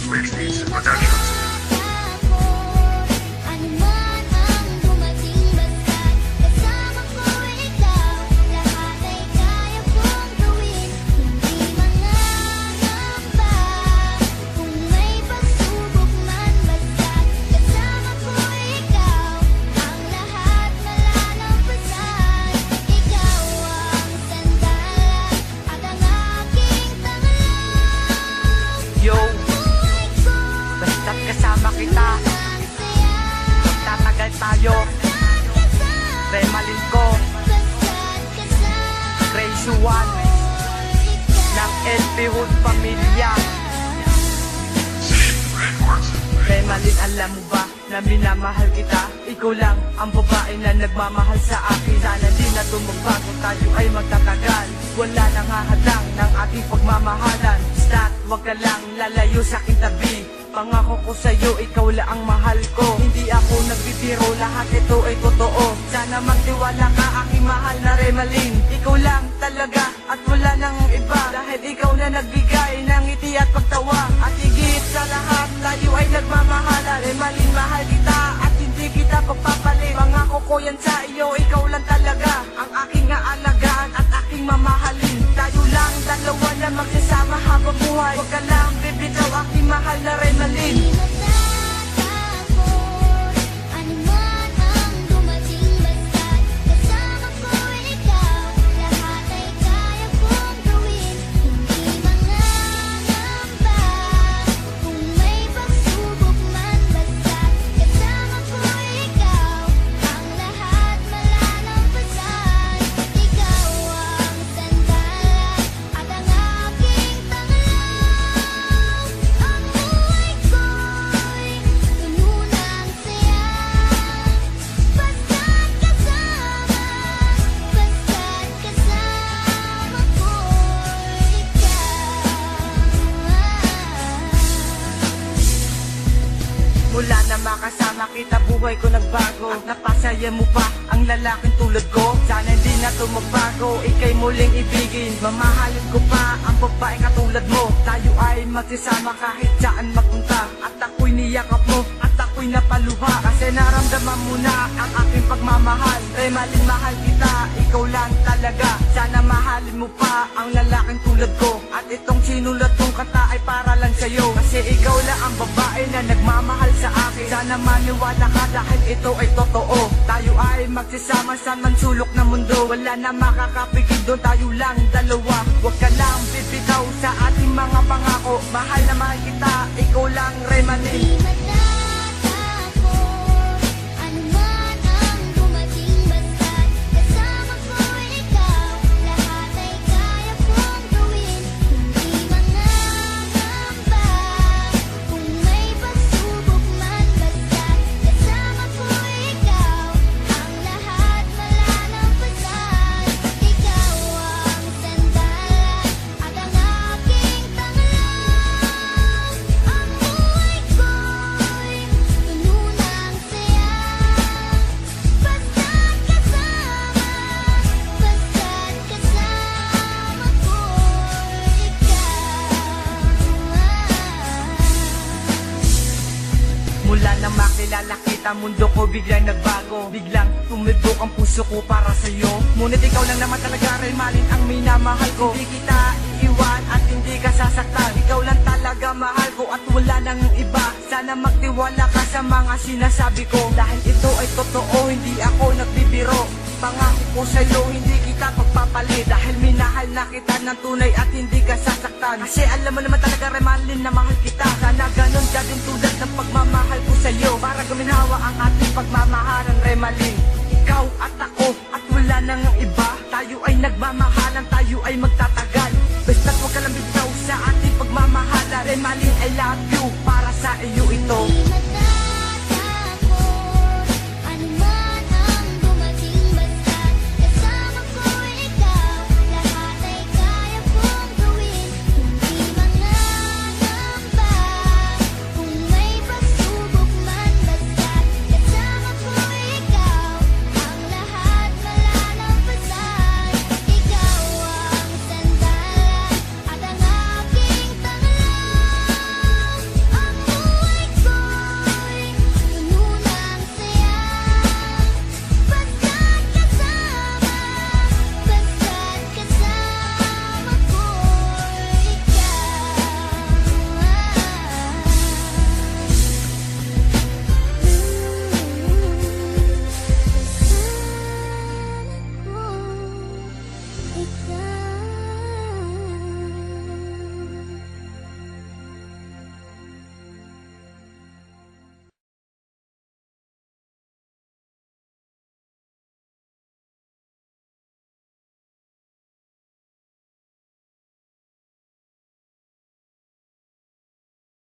Switch Beats Productions. Yo, basta't kasama kita, magtatagal tayo. Remalin ko, Grace One ng LP Hood Pamilya. Remalin, alam mo ba na minamahal kita? Ikaw lang ang babae na nagmamahal sa akin. Sana di na tumagbago, tayo ay magtatagal. Wala nang hahadang ng ating pagmamahalan. Stat, wag ka lang lalayo sa aking tabi. Pangako ko sa'yo, ikaw lang ang mahal ko. Hindi ako nagbibiro, lahat ito ay totoo. Sana magtiwala ka, aking mahal na Remalin. Ikaw lang talaga at wala nang iba. Dahil ikaw na nagbigay ng ngiti at pagtawa. At higit sa lahat, tayo ay nagmamahalan. Remalin, mahal kita at hindi kita pagpapalit. Pangako ko yan sa iyo, ikaw lang talaga ang aking aalagaan at aking mamahalin. Tayo lang dalawa na magsasama habang buhay. Huwag ka lang bibitaw, aking mahal na Remalin. Mula na makasama kita, buhay ko nagbago. At napasaya mo pa ang lalaking tulad ko. Sana hindi na ito magbago, ika'y muling ibigin. Mamahalin ko pa ang babae katulad mo. Tayo ay magsasama kahit saan magpunta. At ako'y niyakap mo at ako'y napaluha. Kasi naramdaman mo na ang aking pagmamahal. Remalin, mahal kita, ikaw lang talaga. Sana mahalin mo pa ang lalaking tulad ko. At itong sinulat kong kanta ay para lang sa'yo. Kasi ikaw lang ang babae na nagmamahal sa akin. Sana maniwala ka dahil ito ay totoo. Tayo ay magsasama sa mansulok na mundo. Wala na makakapigil doon, tayo lang dalawa. Huwag ka lang bibitaw sa ating mga pangako. Mahal na mahal kita, ikaw lang Remalin. Mula nang makilala kita, mundo ko biglang nagbago. Biglang tumibok ang puso ko para sa'yo. Ngunit ikaw lang naman talaga, Remalin, ang minamahal ko. Hindi kita iiwan at hindi ka sasaktan. Ikaw lang talaga mahal ko at wala nang iba. Sana magtiwala ka sa mga sinasabi ko. Dahil ito ay totoo, hindi ako nagbibiro. Pangako ko sa'yo, hindi kita pagpapalit. Dahil minahal na kita ng tunay at hindi ka sasaktan. Kasi alam mo naman talaga, Remalin, na mahal kita. Sana ganun ka din tulad ng pagmamahal ko sa'yo. Para guminhawa ang ating pagmamahalan, Remalin. Ikaw at ako at wala nang iba. Tayo ay nagmamahalan, tayo ay magtatagal. Basta't huwag ka lang bitaw sa ating pagmamahalan. Remalin, I love you, para sa iyo ito.